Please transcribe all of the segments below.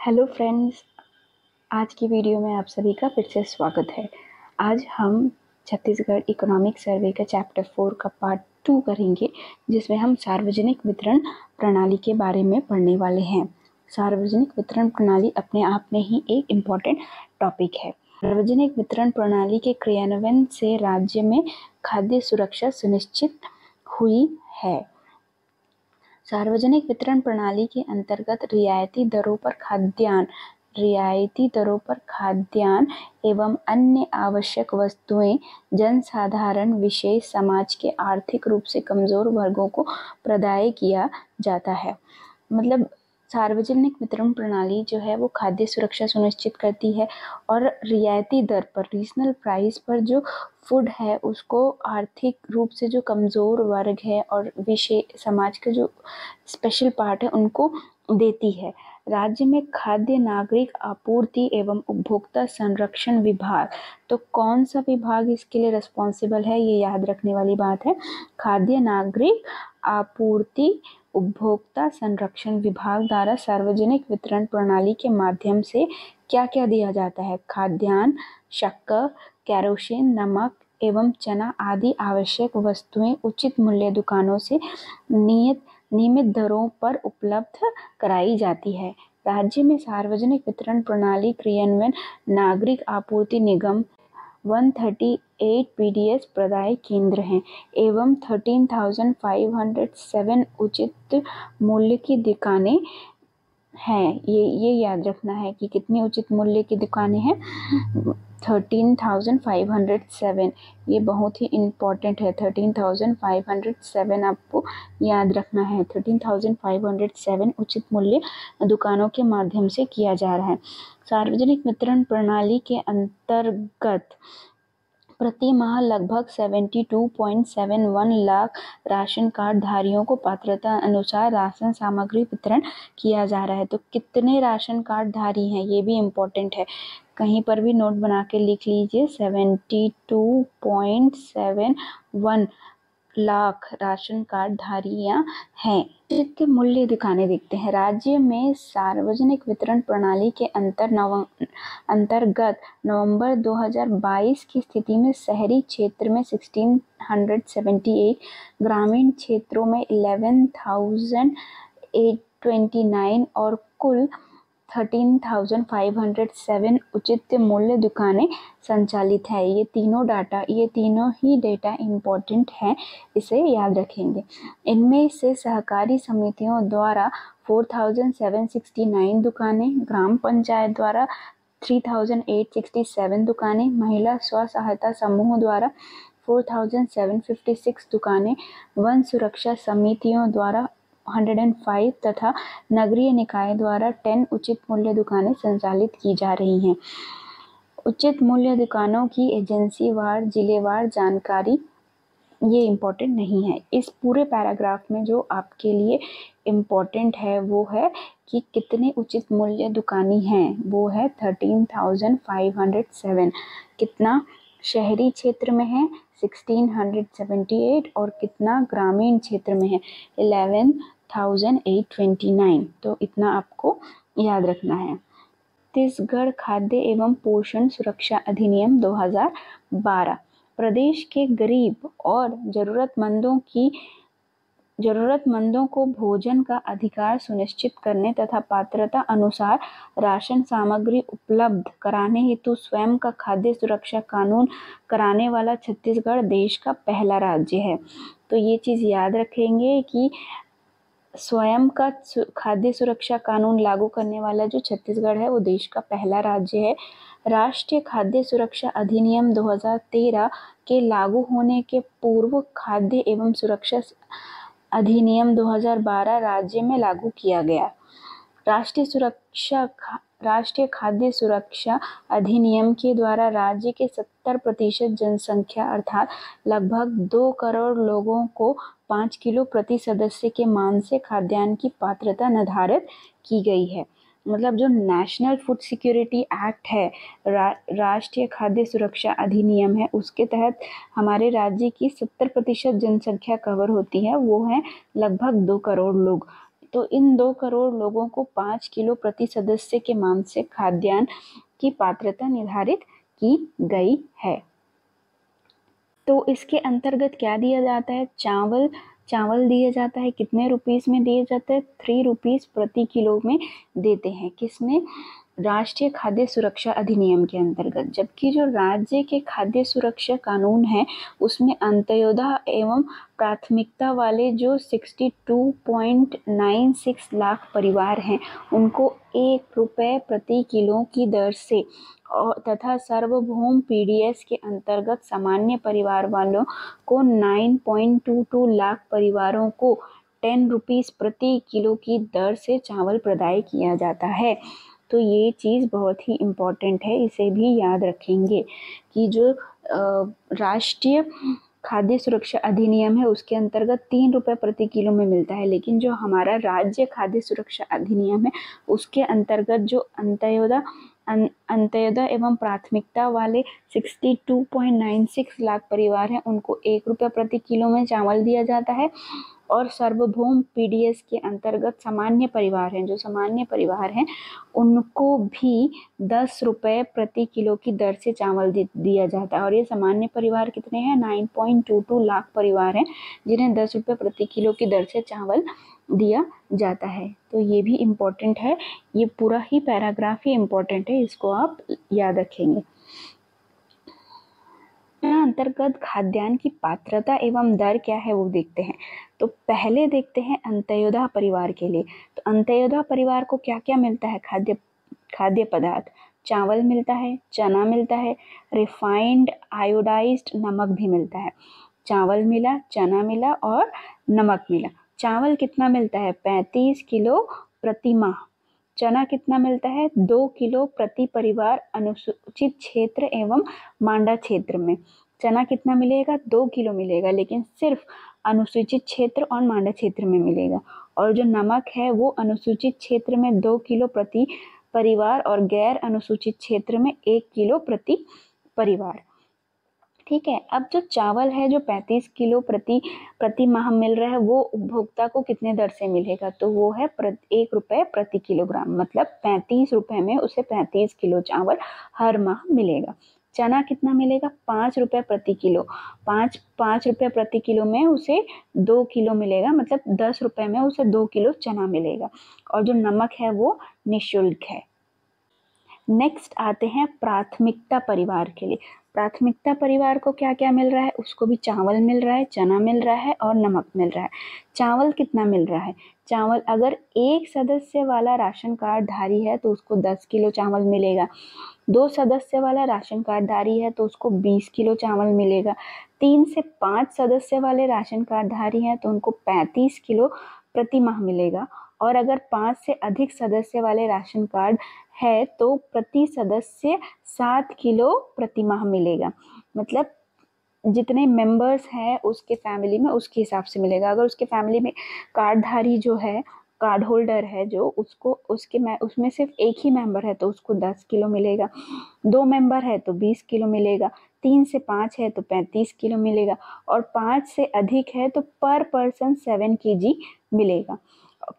Hello friends, आज की video में आप सभी का फिर से स्वागत है। आज हम छत्तीसगढ़ इकोनॉमिक सर्वे का चैप्टर 4 का पार्ट 2 करेंगे, जिसमें हम सार्वजनिक वितरण प्रणाली के बारे में पढ़ने वाले हैं। सार्वजनिक वितरण प्रणाली अपने आप में ही एक इम्पॉर्टेंट टॉपिक है। सार्वजनिक वितरण प्रणाली के क्रियान्वयन से राज्य में खाद्य सुरक्षा सुनिश्चित हुई है। सार्वजनिक वितरण प्रणाली के अंतर्गत रियायती दरों पर खाद्यान्न एवं अन्य आवश्यक वस्तुएं जनसाधारण विशेष समाज के आर्थिक रूप से कमजोर वर्गों को प्रदाय किया जाता है। मतलब सार्वजनिक वितरण प्रणाली जो है वो खाद्य सुरक्षा सुनिश्चित करती है और रियायती दर पर, रीजनल प्राइस पर जो फूड है उसको आर्थिक रूप से जो कमज़ोर वर्ग है और विशेष समाज का जो स्पेशल पार्ट है उनको देती है। राज्य में खाद्य नागरिक आपूर्ति एवं उपभोक्ता संरक्षण विभाग, तो कौन सा विभाग इसके लिए रिस्पॉन्सिबल है, ये याद रखने वाली बात है। खाद्य नागरिक आपूर्ति उपभोक्ता संरक्षण विभाग द्वारा सार्वजनिक वितरण प्रणाली के माध्यम से क्या क्या दिया जाता है। खाद्यान्न, शक्कर, केरोसिन, नमक एवं चना आदि आवश्यक वस्तुएं उचित मूल्य दुकानों से नियमित दरों पर उपलब्ध कराई जाती है। राज्य में सार्वजनिक वितरण प्रणाली क्रियान्वयन नागरिक आपूर्ति निगम 138 पीडीएस प्रदाय केंद्र हैं एवं 13,507 उचित मूल्य की दुकानें हैं। ये याद रखना है कि कितनी उचित मूल्य की दुकानें हैं। 13,507, ये बहुत ही इम्पोर्टेंट है। 13,507 आपको याद रखना है। 13,507 उचित मूल्य दुकानों के माध्यम से किया जा रहा है। सार्वजनिक वितरण प्रणाली के अंतर्गत प्रति माह लगभग 72.71 लाख राशन कार्ड धारियों को पात्रता अनुसार राशन सामग्री वितरण किया जा रहा है। तो कितने राशन कार्ड धारी हैं ये भी इम्पोर्टेंट है, कहीं पर भी नोट बना के लिख लीजिए। 72.71 लाख राशन कार्ड धारियां हैं। उचित मूल्य दुकानें देखते हैं। राज्य में सार्वजनिक वितरण प्रणाली के अंतर्गत नवंबर 2022 की स्थिति में शहरी क्षेत्र में 1678, ग्रामीण क्षेत्रों में 11,829 और कुल 13,507 उचित मूल्य दुकानें संचालित है। ये तीनों ही डेटा इम्पोर्टेंट हैं, इसे याद रखेंगे। इनमें से सहकारी समितियों द्वारा 4,769 दुकानें, ग्राम पंचायत द्वारा 3,867 दुकानें, महिला स्व सहायता समूह द्वारा 4,756 दुकानें, वन सुरक्षा समितियों द्वारा 105 तथा नगरीय निकाय द्वारा 10 उचित मूल्य दुकानें संचालित की जा रही हैं। उचित मूल्य दुकानों की एजेंसीवार जिलेवार जानकारी ये इम्पोर्टेंट नहीं है। इस पूरे पैराग्राफ में जो आपके लिए इम्पोर्टेंट है वो है कि कितने उचित मूल्य दुकानें हैं, वो है 13,507। कितना शहरी क्षेत्र में है 1678 और कितना ग्रामीण क्षेत्र में है 11,829। तो इतना आपको याद रखना है। छत्तीसगढ़ खाद्य एवं पोषण सुरक्षा अधिनियम 2012 प्रदेश के गरीब और जरूरतमंदों को भोजन का अधिकार सुनिश्चित करने तथा पात्रता अनुसार राशन सामग्री उपलब्ध कराने हेतु स्वयं का खाद्य सुरक्षा कानून कराने वाला छत्तीसगढ़ देश का पहला राज्य है। तो ये चीज़ याद रखेंगे कि स्वयं का खाद्य सुरक्षा कानून लागू करने वाला जो छत्तीसगढ़ है वो देश का पहला राज्य है। राष्ट्रीय खाद्य सुरक्षा अधिनियम 2013 के लागू होने के पूर्व खाद्य एवं सुरक्षा अधिनियम 2012 राज्य में लागू किया गया। राष्ट्रीय खाद्य सुरक्षा अधिनियम के द्वारा राज्य के 70% जनसंख्या अर्थात लगभग 2 करोड़ लोगों को 5 किलो प्रति सदस्य के मान से खाद्यान्न की पात्रता निर्धारित की गई है। मतलब जो नेशनल फूड सिक्योरिटी एक्ट है, राष्ट्रीय खाद्य सुरक्षा अधिनियम है, उसके तहत हमारे राज्य की 70% जनसंख्या कवर होती है, वो है लगभग 2 करोड़ लोग। तो इन 2 करोड़ लोगों को 5 किलो प्रति सदस्य के मान से खाद्यान्न की पात्रता निर्धारित की गई है। तो इसके अंतर्गत क्या दिया जाता है? चावल दिया जाता है। कितने रुपीस में दिए जाते हैं? 3 रुपीस प्रति किलो में देते हैं। किसमें? राष्ट्रीय खाद्य सुरक्षा अधिनियम के अंतर्गत। जबकि जो राज्य के खाद्य सुरक्षा कानून है उसमें अंत्योदय एवं प्राथमिकता वाले जो 62.96 लाख परिवार हैं उनको 1 रुपये प्रति किलो की दर से तथा सार्वभौम पीडीएस के अंतर्गत सामान्य परिवार वालों को 9.22 लाख परिवारों को 10 रुपीस प्रति किलो की दर से चावल प्रदाय किया जाता है। तो ये चीज़ बहुत ही इम्पोर्टेंट है, इसे भी याद रखेंगे कि जो राष्ट्रीय खाद्य सुरक्षा अधिनियम है उसके अंतर्गत 3 रुपये प्रति किलो में मिलता है, लेकिन जो हमारा राज्य खाद्य सुरक्षा अधिनियम है उसके अंतर्गत जो अंत्योदय एवं प्राथमिकता वाले 62.96 लाख परिवार हैं उनको 1 रुपये प्रति किलो में चावल दिया जाता है। और सार्वभौम पीडीएस के अंतर्गत सामान्य परिवार हैं, जो सामान्य परिवार हैं उनको भी 10 रुपये प्रति किलो की दर से चावल दिया जाता है। और ये सामान्य परिवार कितने हैं? 9.22 लाख परिवार हैं जिन्हें 10 रुपये प्रति किलो की दर से चावल दिया जाता है। तो ये भी इम्पोर्टेंट है, ये पूरा ही पैराग्राफ ही इम्पोर्टेंट है, इसको आप याद रखेंगे। अंतर्गत खाद्यान्न की पात्रता एवं दर क्या है वो देखते हैं। तो पहले देखते हैं अंत्योदय परिवार के लिए। तो अंत्योदय परिवार को क्या क्या मिलता है? खाद्य पदार्थ। चावल मिलता है, चना मिलता है, रिफाइंड आयोडाइज्ड नमक भी मिलता है। चावल मिला, चना मिला और नमक मिला। चावल कितना मिलता है? 35 किलो प्रति माह। चना कितना मिलता है? 2 किलो प्रति परिवार अनुसूचित क्षेत्र एवं मांडा क्षेत्र में। चना कितना मिलेगा? 2 किलो मिलेगा, लेकिन सिर्फ अनुसूचित क्षेत्र और मांडा क्षेत्र में मिलेगा। और जो नमक है वो अनुसूचित क्षेत्र में 2 किलो प्रति परिवार और गैर अनुसूचित क्षेत्र में 1 किलो प्रति परिवार। ठीक है। अब जो चावल है जो 35 किलो प्रति माह मिल रहा है वो उपभोक्ता को कितने दर से मिलेगा? तो वो है 1 रुपये प्रति किलोग्राम, मतलब 35 रुपये में उसे 35 किलो चावल हर माह मिलेगा। चना कितना मिलेगा? 5 रुपये प्रति किलो। 5 रुपये प्रति किलो में उसे 2 किलो मिलेगा, मतलब 10 रुपये में उसे 2 किलो चना मिलेगा। और जो नमक है वो निःशुल्क है। नेक्स्ट आते हैं प्राथमिकता परिवार के लिए। प्राथमिकता परिवार को क्या क्या मिल रहा है? उसको भी चावल मिल रहा है, चना मिल रहा है और नमक मिल रहा है। चावल कितना मिल रहा है? चावल अगर एक सदस्य वाला राशन कार्ड धारी है तो उसको 10 किलो चावल मिलेगा। 2 सदस्य वाला राशन कार्ड धारी है तो उसको 20 किलो चावल मिलेगा। 3 से 5 सदस्य वाले राशन कार्ड धारी हैं तो उनको 35 किलो प्रति माह मिलेगा। और अगर 5 से अधिक सदस्य वाले राशन कार्ड है तो प्रति सदस्य 7 किलो प्रति माह मिलेगा। मतलब जितने मेंबर्स हैं उसके फैमिली में उसके हिसाब से मिलेगा। अगर उसके फैमिली में कार्डधारी जो है, कार्ड होल्डर है जो, उसमें सिर्फ एक ही मेंबर है तो उसको 10 किलो मिलेगा। 2 मेंबर है तो 20 किलो मिलेगा। 3 से 5 है तो 35 किलो मिलेगा। और 5 से अधिक है तो पर पर्सन 7 kg मिलेगा।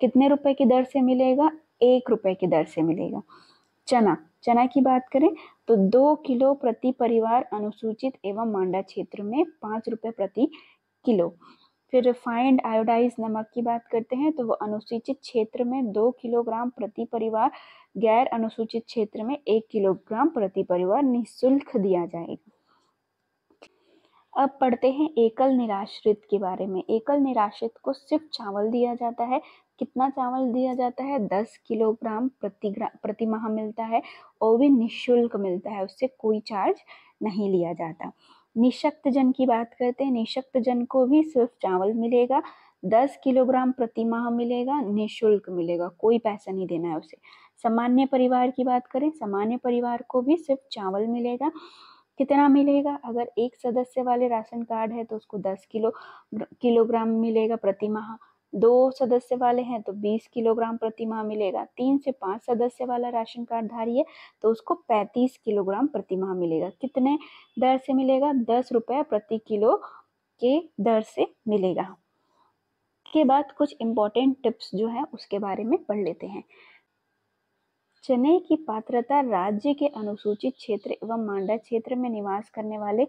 कितने रुपए की दर से मिलेगा? 1 रुपये की दर से मिलेगा। चना की बात करें तो 2 किलो प्रति परिवार अनुसूचित एवं मांडा क्षेत्र में 5 रुपये प्रति किलो। फिर रिफाइंड आयोडाइज नमक की बात करते हैं तो वो अनुसूचित क्षेत्र में 2 किलोग्राम प्रति परिवार, गैर अनुसूचित क्षेत्र में 1 किलोग्राम प्रति परिवार निःशुल्क दिया जाएगा। अब पढ़ते हैं एकल निराश्रित के बारे में। एकल निराश्रित को सिर्फ चावल दिया जाता है। कितना चावल दिया जाता है? 10 किलोग्राम प्रति माह मिलता है और भी निःशुल्क मिलता है, उससे कोई चार्ज नहीं लिया जाता। निःशक्त जन की बात करते हैं। निःशक्त जन को भी सिर्फ चावल मिलेगा, 10 किलोग्राम प्रति माह मिलेगा, निःशुल्क मिलेगा, कोई पैसा नहीं देना है उसे। सामान्य परिवार की बात करें, सामान्य परिवार को भी सिर्फ चावल मिलेगा। कितना मिलेगा? अगर एक सदस्य वाले राशन कार्ड है तो उसको 10 किलोग्राम मिलेगा प्रति माह। 2 सदस्य वाले हैं तो 20 किलोग्राम प्रति माह मिलेगा। 3 से 5 सदस्य वाला राशन कार्ड धारी है तो उसको 35 किलोग्राम प्रति माह मिलेगा। कितने दर से मिलेगा? 10 रुपये प्रति किलो के दर से मिलेगा। इसके बाद कुछ इम्पोर्टेंट टिप्स जो है उसके बारे में पढ़ लेते हैं। चने की पात्रता राज्य के अनुसूचित क्षेत्र एवं मांडा क्षेत्र में निवास करने वाले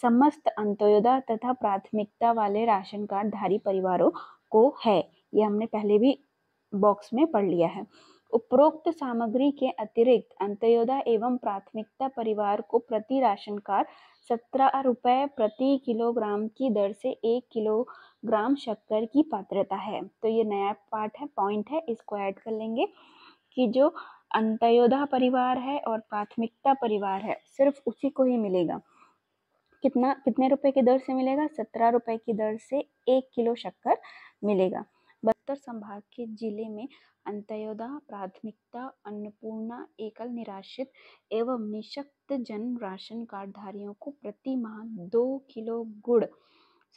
समस्त अंत्योदय तथा प्राथमिकता वाले राशन कार्ड धारी परिवारों को है। ये हमने पहले भी बॉक्स में पढ़ लिया है। उपरोक्त सामग्री के अतिरिक्त अंत्योदय एवं प्राथमिकता परिवार को प्रति राशन कार्ड 17 रुपये प्रति किलोग्राम की दर से 1 किलोग्राम शक्कर की पात्रता है। तो ये नया पॉइंट है, इसको ऐड कर लेंगे कि जो अंत्योदय परिवार है और प्राथमिकता परिवार है सिर्फ उसी को ही मिलेगा। कितने रुपए की दर से मिलेगा? 17 रुपए की दर से 1 किलो शक्कर मिलेगा। बस्तर संभाग के जिले में अंत्योदय, प्राथमिकता, अन्नपूर्णा, एकल निराश्रित एवं निःशक्त जन राशन कार्ड धारियों को प्रति माह 2 किलो गुड़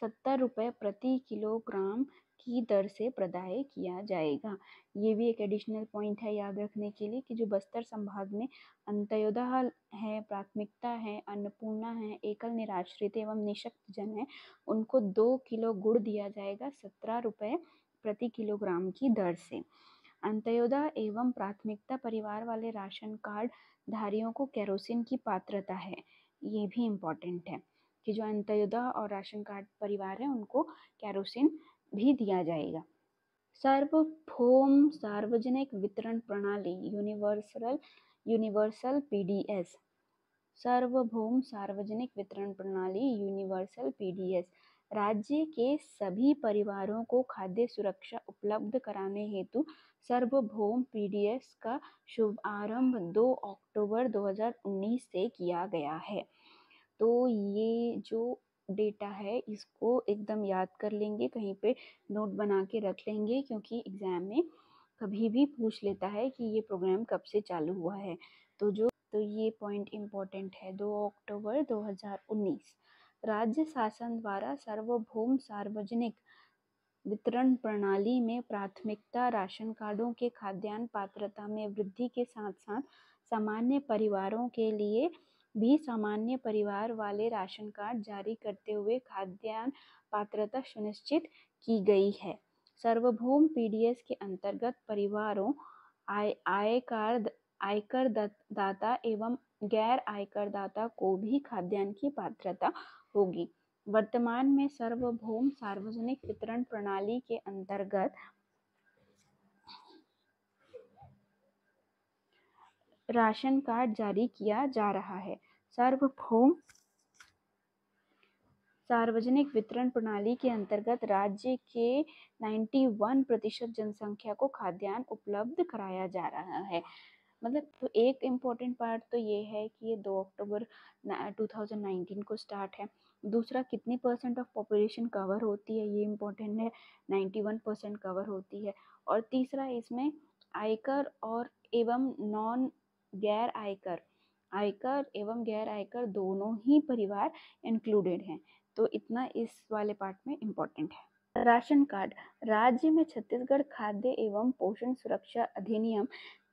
70 रुपये प्रति किलोग्राम की दर से प्रदाय किया जाएगा। ये भी एक एडिशनल पॉइंट है याद रखने के लिए कि जो बस्तर संभाग में अंत्योदय है, प्राथमिकता है, अन्नपूर्णा है, एकल निराश्रित एवं निःशक्त जन है, उनको 2 किलो गुड़ दिया जाएगा 17 रुपये प्रति किलोग्राम की दर से। अंत्योदय एवं प्राथमिकता परिवार वाले राशन कार्ड धारियों को केरोसिन की पात्रता है। ये भी इम्पोर्टेंट है कि जो अंत्योदय और राशन कार्ड परिवार है उनको केरोसिन भी दिया जाएगा। सार्वभौम सार्वजनिक वितरण प्रणाली यूनिवर्सल पीडीएस। सार्वभौम सार्वजनिक वितरण प्रणाली यूनिवर्सल पीडीएस राज्य के सभी परिवारों को खाद्य सुरक्षा उपलब्ध कराने हेतु सार्वभौम पीडीएस का शुभारंभ 2 अक्टूबर 2019 से किया गया है। तो ये जो डेटा है इसको एकदम याद कर लेंगे, कहीं पे नोट बना के रख लेंगे, क्योंकि एग्जाम में कभी भी पूछ लेता है कि ये प्रोग्राम कब से चालू हुआ है। तो ये पॉइंट इम्पोर्टेंट है। 2 अक्टूबर 2019 राज्य शासन द्वारा सार्वभौम सार्वजनिक वितरण प्रणाली में प्राथमिकता राशन कार्डों के खाद्यान्न पात्रता में वृद्धि के साथ साथ सामान्य परिवारों के लिए भी सामान्य परिवार वाले राशन कार्ड जारी करते हुए खाद्यान्न पात्रता सुनिश्चित की गई है। सार्वभौम पीडीएस के अंतर्गत परिवारों आयकर दाता एवं गैर आयकर दाता को भी खाद्यान्न की पात्रता होगी। वर्तमान में सार्वभौम सार्वजनिक वितरण प्रणाली के अंतर्गत राशन कार्ड जारी किया जा रहा है। सार्वभौम सार्वजनिक वितरण प्रणाली के अंतर्गत राज्य के 91% जनसंख्या को खाद्यान्न उपलब्ध कराया जा रहा है। मतलब तो एक इम्पोर्टेंट पार्ट तो ये है कि ये 2 अक्टूबर 2019 को स्टार्ट है। दूसरा, कितनी परसेंट ऑफ पॉपुलेशन कवर होती है, ये इम्पोर्टेंट है, 91% कवर होती है। और तीसरा, इसमें आयकर और एवं आयकर एवं गैर आयकर दोनों ही परिवार इंक्लूडेड हैं। तो इतना इस वाले पार्ट में इम्पोर्टेंट है। राशन कार्ड राज्य में छत्तीसगढ़ खाद्य एवं पोषण सुरक्षा अधिनियम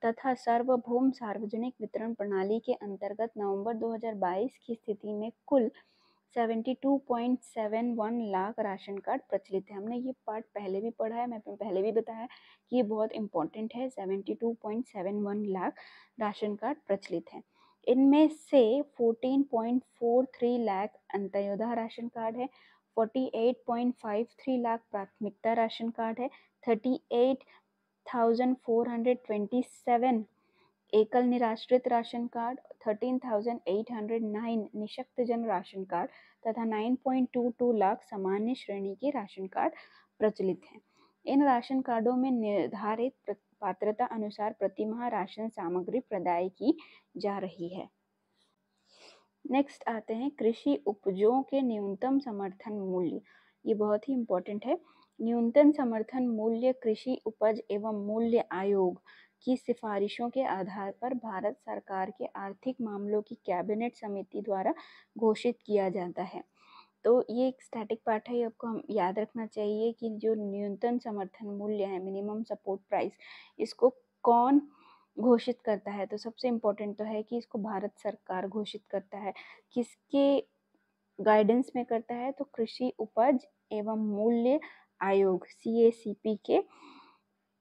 तथा सार्वभौम सार्वजनिक वितरण प्रणाली के अंतर्गत नवंबर 2022 की स्थिति में कुल 72.71 लाख राशन कार्ड प्रचलित है। हमने ये पार्ट पहले भी पढ़ा है, मैं पहले भी बताया कि ये बहुत इंपॉर्टेंट है। 72.71 लाख राशन कार्ड प्रचलित है। इनमें से 14.43 लाख अंत्योदय राशन कार्ड है, 48.53 लाख प्राथमिकता राशन कार्ड है, 38,427 एकल निराश्रित राशन कार्ड, 13,809 निःशक्त जन राशन कार्ड तथा 9.22 लाख सामान्य श्रेणी के राशन कार्ड प्रचलित हैं। इन राशन कार्डों में निर्धारित पात्रता अनुसार प्रतिमाह राशन सामग्री प्रदाय की जा रही है। नेक्स्ट आते हैं कृषि उपजों के न्यूनतम समर्थन मूल्य। ये बहुत ही इम्पोर्टेंट है। न्यूनतम समर्थन मूल्य कृषि उपज एवं मूल्य आयोग की सिफारिशों के आधार पर भारत सरकार के आर्थिक मामलों की कैबिनेट समिति द्वारा घोषित किया जाता है। तो ये एक स्टैटिक पार्ट है, आपको हम याद रखना चाहिए कि जो न्यूनतम समर्थन मूल्य है, मिनिमम सपोर्ट प्राइस, इसको कौन घोषित करता है। तो सबसे इम्पोर्टेंट तो है कि इसको भारत सरकार घोषित करता है। किसके गाइडेंस में करता है? तो कृषि उपज एवं मूल्य आयोग CACP के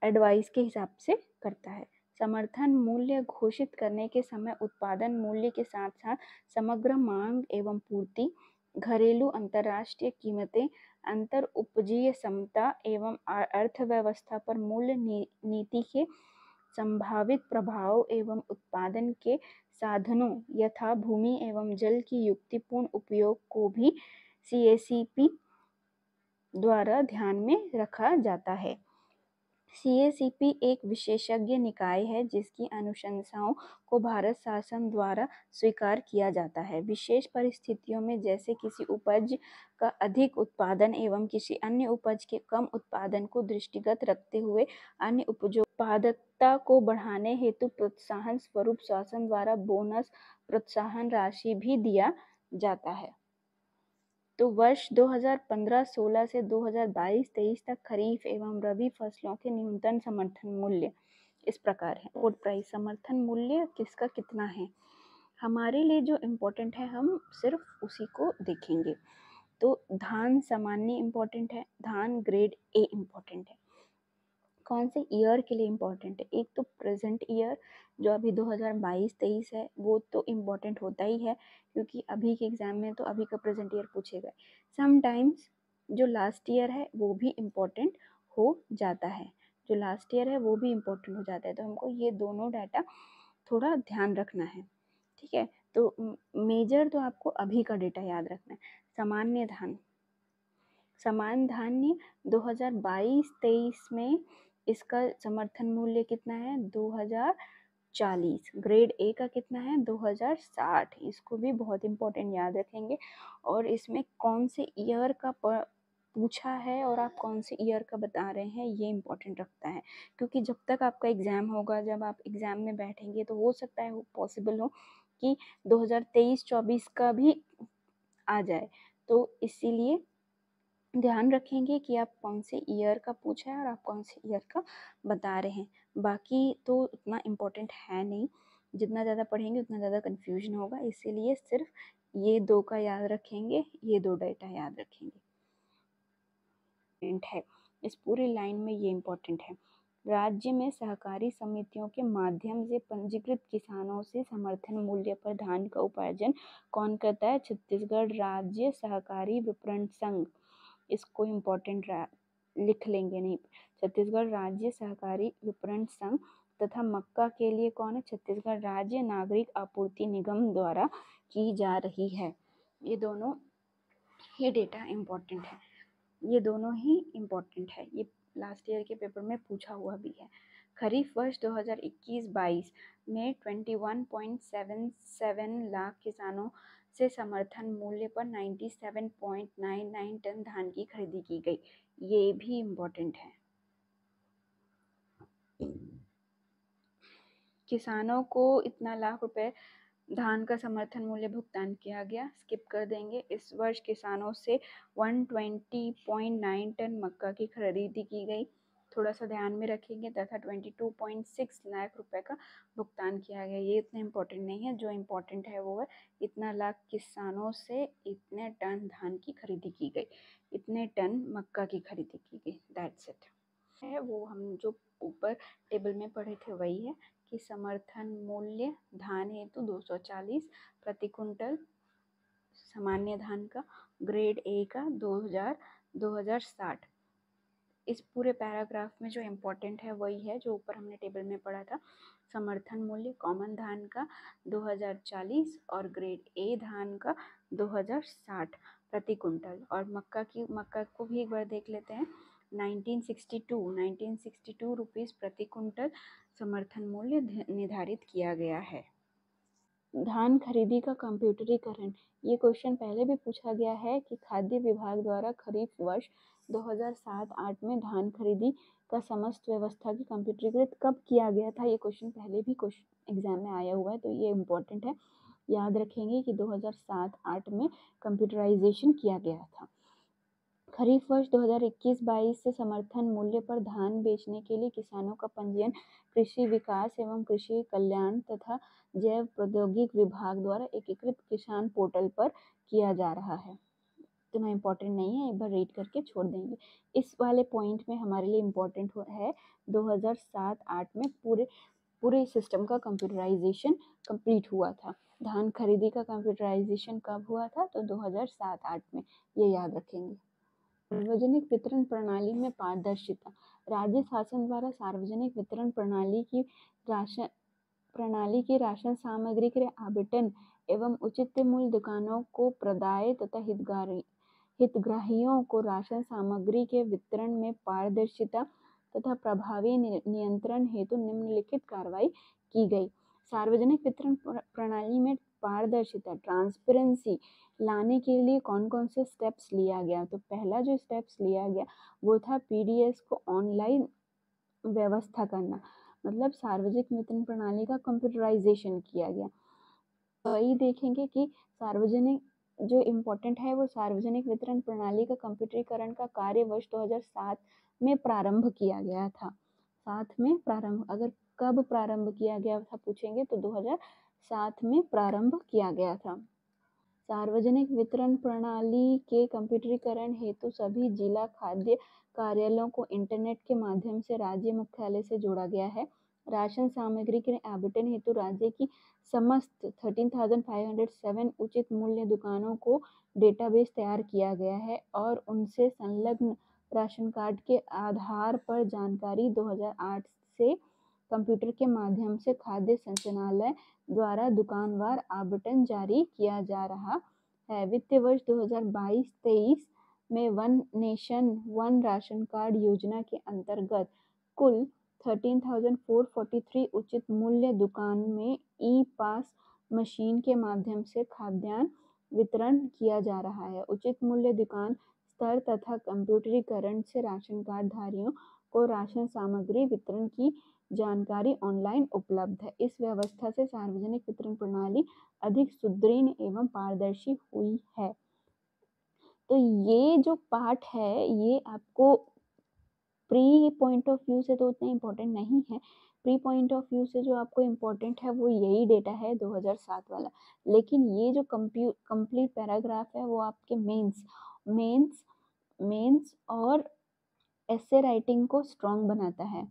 एडवाइस के हिसाब से करता है। समर्थन मूल्य घोषित करने के समय उत्पादन मूल्य के साथ साथ समग्र मांग एवं पूर्ति, घरेलू अंतर्राष्ट्रीय कीमतें, अंतर उपजीय क्षमता एवं अर्थव्यवस्था पर मूल्य नीति के संभावित प्रभाव एवं उत्पादन के साधनों यथा भूमि एवं जल की युक्तिपूर्ण उपयोग को भी CACP द्वारा ध्यान में रखा जाता है। CACP एक विशेषज्ञ निकाय है जिसकी अनुशंसाओं को भारत शासन द्वारा स्वीकार किया जाता है। विशेष परिस्थितियों में जैसे किसी उपज का अधिक उत्पादन एवं किसी अन्य उपज के कम उत्पादन को दृष्टिगत रखते हुए अन्य उपजों उत्पादकता को बढ़ाने हेतु प्रोत्साहन स्वरूप शासन द्वारा बोनस प्रोत्साहन राशि भी दिया जाता है। तो वर्ष 2015-16 से 2022-23 तक खरीफ एवं रबी फसलों के न्यूनतम समर्थन मूल्य इस प्रकार है। सपोर्ट प्राइस समर्थन मूल्य किसका कितना है हमारे लिए जो इम्पोर्टेंट है हम सिर्फ उसी को देखेंगे। तो धान सामान्य इम्पोर्टेंट है, धान ग्रेड A इम्पोर्टेंट है। कौन से ईयर के लिए इम्पोर्टेंट है? एक तो प्रेजेंट ईयर जो अभी 2022-23 है वो तो इम्पोर्टेंट होता ही है क्योंकि अभी के एग्जाम में तो अभी का प्रेजेंट ईयर पूछेगा। समटाइम्स जो लास्ट ईयर है वो भी इम्पोर्टेंट हो जाता है, जो लास्ट ईयर है वो भी इम्पोर्टेंट हो जाता है। तो हमको ये दोनों डाटा थोड़ा ध्यान रखना है, ठीक है। तो मेजर तो आपको अभी का डेटा याद रखना है। सामान्य धान्य 2022-23 में इसका समर्थन मूल्य कितना है 2040। ग्रेड A का कितना है 2060। इसको भी बहुत इंपॉर्टेंट याद रखेंगे। और इसमें कौन से ईयर का पूछा है और आप कौन से ईयर का बता रहे हैं ये इम्पोर्टेंट रखता है क्योंकि जब तक आपका एग्ज़ाम होगा, जब आप एग्ज़ाम में बैठेंगे तो हो सकता है पॉसिबल हो कि 2023-24 का भी आ जाए। तो इसीलिए ध्यान रखेंगे कि आप कौन से ईयर का पूछा है और आप कौन से ईयर का बता रहे हैं। बाकी तो उतना इम्पोर्टेंट है नहीं, जितना ज़्यादा पढ़ेंगे उतना ज़्यादा कन्फ्यूजन होगा, इसीलिए सिर्फ ये दो का याद रखेंगे, ये दो डाटा याद रखेंगे। है इस पूरी लाइन में ये इम्पोर्टेंट है। राज्य में सहकारी समितियों के माध्यम से पंजीकृत किसानों से समर्थन मूल्य पर धान का उपार्जन कौन करता है? छत्तीसगढ़ राज्य सहकारी विपणन संघ। इसको इम्पोर्टेंट लिख लेंगे नहीं। छत्तीसगढ़ राज्य सहकारी विपणन संघ तथा मक्का के लिए कौन है? छत्तीसगढ़ राज्य नागरिक आपूर्ति निगम द्वारा की जा रही है। ये दोनों ही डेटा इम्पोर्टेंट है, ये दोनों ही इम्पोर्टेंट है, ये लास्ट ईयर के पेपर में पूछा हुआ भी है। खरीफ वर्ष 2021-22 में 21.77 लाख किसानों से समर्थन मूल्य पर 97.99 टन धान की खरीदी की गई। ये भी इम्पोर्टेंट है। किसानों को इतना लाख रुपए धान का समर्थन मूल्य भुगतान किया गया, स्किप कर देंगे। इस वर्ष किसानों से 120.9 टन मक्का की खरीदी की गई, थोड़ा सा ध्यान में रखेंगे, तथा 22.6 लाख रुपए का भुगतान किया गया। ये इतना इम्पोर्टेंट नहीं है, जो इम्पोर्टेंट है वो है इतना लाख किसानों से इतने टन धान की खरीदी की गई, इतने टन मक्का की खरीदी की गई, दैट्स इट है। वो हम जो ऊपर टेबल में पढ़े थे वही है कि समर्थन मूल्य धान हेतु 240 प्रति कुंटल सामान्य धान का, ग्रेड A का 2060। इस पूरे पैराग्राफ में जो इम्पोर्टेंट है वही है जो ऊपर हमने टेबल में पढ़ा था। समर्थन मूल्य कॉमन धान का 2040 और ग्रेड A धान का 2060 प्रति कुंटल। और मक्का को भी एक बार देख लेते हैं। 1962 रुपीज़ प्रति कुंटल समर्थन मूल्य निर्धारित किया गया है। धान खरीदी का कंप्यूटरीकरण। ये क्वेश्चन पहले भी पूछा गया है कि खाद्य विभाग द्वारा खरीफ वर्ष 2007-08 में धान खरीदी का समस्त व्यवस्था की कंप्यूटरीकृत कब किया गया था। ये क्वेश्चन पहले भी क्वेश्चन एग्जाम में आया हुआ है, तो ये इम्पोर्टेंट है, याद रखेंगे कि 2007-08 में कंप्यूटराइजेशन किया गया था। खरीफ वर्ष 2021-22 से समर्थन मूल्य पर धान बेचने के लिए किसानों का पंजीयन कृषि विकास एवं कृषि कल्याण तथा जैव प्रौद्योगिकी विभाग द्वारा एकीकृत किसान पोर्टल पर किया जा रहा है। इतना इम्पोर्टेंट नहीं है, एक बार रीड करके छोड़ देंगे। इस वाले पॉइंट में हमारे लिए इम्पोर्टेंट है 2007-8 में पूरे सिस्टम का कंप्यूटराइजेशन कंप्लीट हुआ था। धान खरीदी का कंप्यूटराइजेशन कब हुआ था? तो 2007-8 में, ये याद रखेंगे। सार्वजनिक वितरण प्रणाली में पारदर्शिता। राज्य शासन द्वारा सार्वजनिक वितरण प्रणाली की राशन सामग्री के आवंटन एवं उचित मूल्य दुकानों को प्रदाय तथा हितग्राहियों को राशन सामग्री के वितरण में पारदर्शिता तथा प्रभावी नियंत्रण हेतु निम्नलिखित कार्रवाई की गई। सार्वजनिक वितरण प्रणाली में पारदर्शिता, ट्रांसपेरेंसी लाने के लिए कौन कौन से स्टेप्स लिया गया? तो पहला जो स्टेप्स लिया गया वो था पीडीएस को ऑनलाइन व्यवस्था करना, मतलब सार्वजनिक वितरण प्रणाली का कंप्यूटराइजेशन किया गया। वही देखेंगे कि सार्वजनिक जो इम्पोर्टेंट है वो सार्वजनिक वितरण प्रणाली का कंप्यूटरीकरण का कार्य वर्ष 2007 में प्रारंभ किया गया था। 7 में प्रारंभ, अगर कब प्रारंभ किया गया था पूछेंगे तो 2007 में प्रारंभ किया गया था। सार्वजनिक वितरण प्रणाली के कंप्यूटरीकरण हेतु सभी जिला खाद्य कार्यालयों को इंटरनेट के माध्यम से राज्य मुख्यालय से जोड़ा गया है। राशन सामग्री के आवंटन हेतु राज्य की समस्त 13,507 उचित मूल्य दुकानों को डेटाबेस तैयार किया गया है और उनसे संलग्न राशन कार्ड के आधार पर जानकारी 2008 से कंप्यूटर के माध्यम से खाद्य संचालनालय द्वारा दुकानवार आवंटन जारी किया जा रहा है। वित्तीय वर्ष 2022-23 में one nation one ration card योजना के अंतर्गत कुल 13,443 उचित मूल्य दुकान में ई पास मशीन के माध्यम से खाद्यान्न वितरण किया जा रहा है। उचित मूल्य दुकान स्तर तथा कंप्यूटरीकरण से राशन कार्ड धारियों को राशन सामग्री वितरण की जानकारी ऑनलाइन उपलब्ध है। इस व्यवस्था से सार्वजनिक वितरण प्रणाली अधिक सुदृढ़ एवं पारदर्शी हुई है। तो ये जो पार्ट है ये आपको प्री पॉइंट ऑफ व्यू से तो उतना इम्पोर्टेंट नहीं है। प्री पॉइंट ऑफ व्यू से जो आपको इम्पोर्टेंट है वो यही डेटा है 2007 वाला, लेकिन ये जो कंप्लीट पैराग्राफ है वो आपके मेंस और एसे राइटिंग को स्ट्रॉन्ग बनाता है।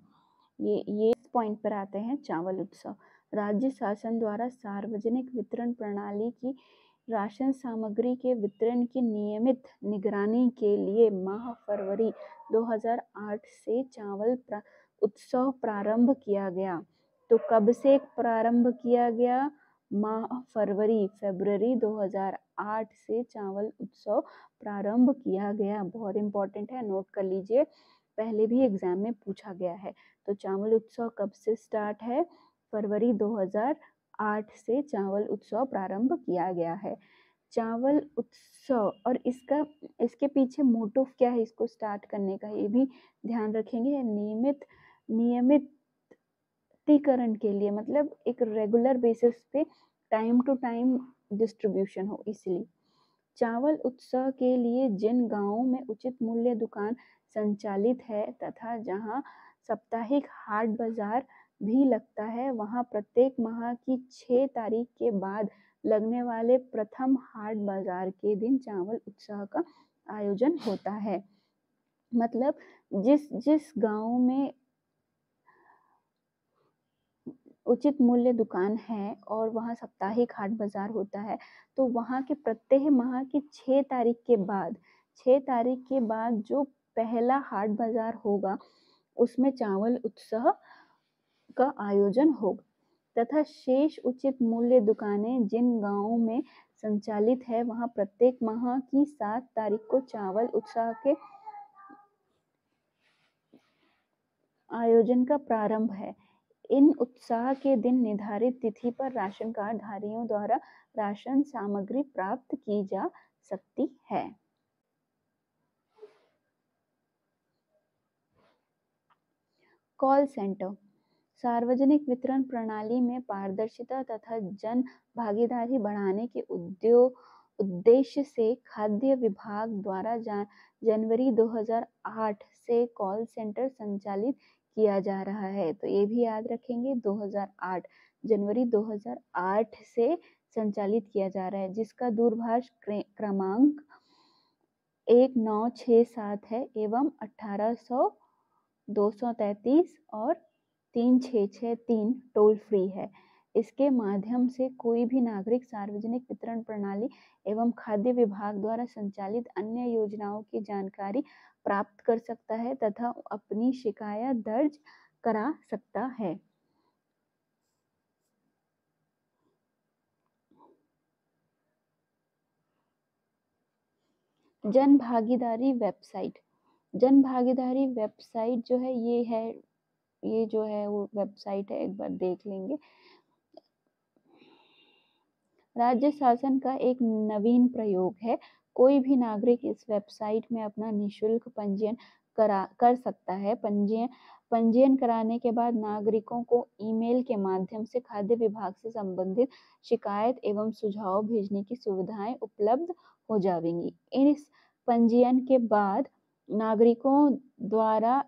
ये पॉइंट पर आते हैं चावल उत्सव। राज्य शासन द्वारा सार्वजनिक वितरण प्रणाली की राशन सामग्री के वितरण की नियमित निगरानी के लिए माह फरवरी 2008 से चावल उत्सव प्रारंभ किया गया। तो कब से प्रारंभ किया गया? माह फरवरी 2008 से चावल उत्सव प्रारंभ किया गया। बहुत इंपॉर्टेंट है, नोट कर लीजिए, पहले भी एग्जाम में पूछा गया है। तो चावल उत्सव कब से स्टार्ट है? फरवरी 2008 से चावल उत्सव प्रारंभ किया गया है। चावल उत्सव और इसके पीछे मोटिव क्या है इसको स्टार्ट करने का, ये भी ध्यान रखेंगे। नियमितीकरण के लिए, मतलब एक रेगुलर बेसिस पे टाइम टू टाइम डिस्ट्रीब्यूशन हो, इसलिए चावल उत्सव के लिए जिन गांवों में उचित मूल्य दुकान संचालित है तथा जहां साप्ताहिक हाट बाजार भी लगता है, वहां प्रत्येक माह की 6 तारीख के बाद लगने वाले प्रथम हाट बाजार के दिन चावल उत्सव का आयोजन होता है। मतलब जिस गांव में उचित मूल्य दुकान है और वहाँ साप्ताहिक हाट बाजार होता है, तो वहाँ के प्रत्येक माह की 6 तारीख के बाद जो पहला हाट बाजार होगा उसमें चावल उत्सव का आयोजन होगा तथा शेष उचित मूल्य दुकानें जिन गांवों में संचालित है वहां प्रत्येक माह की 7 तारीख को चावल उत्सव के आयोजन का प्रारंभ है। इन उत्सव के दिन निर्धारित तिथि पर राशन कार्ड धारियों द्वारा राशन सामग्री प्राप्त की जा सकती है। Call centre. सार्वजनिक वितरण प्रणाली में पारदर्शिता तथा जन भागीदारी बढ़ाने के उद्देश्य से खाद्य विभाग द्वारा जनवरी 2008 से कॉल सेंटर संचालित किया जा रहा है। तो ये भी याद रखेंगे, 2008 जनवरी 2008 से संचालित किया जा रहा है, जिसका दूरभाष क्रमांक 1967 है एवं 1800-233 और 3663 टोल फ्री है। इसके माध्यम से कोई भी नागरिक सार्वजनिक वितरण प्रणाली एवं खाद्य विभाग द्वारा संचालित अन्य योजनाओं की जानकारी प्राप्त कर सकता है तथा अपनी शिकायत दर्ज करा सकता है। जन भागीदारी वेबसाइट। जन भागीदारी वेबसाइट जो है ये जो है वो वेबसाइट है, एक बार देख लेंगे। राज्य शासन का एक नवीन प्रयोग है। कोई भी नागरिक इस वेबसाइट में अपना निःशुल्क पंजीयन कर सकता है। पंजीयन कराने के बाद नागरिकों को ईमेल के माध्यम से खाद्य विभाग से संबंधित शिकायत एवं सुझाव भेजने की सुविधाएं उपलब्ध हो जाएंगी। इस पंजीयन के बाद नागरिकों द्वारा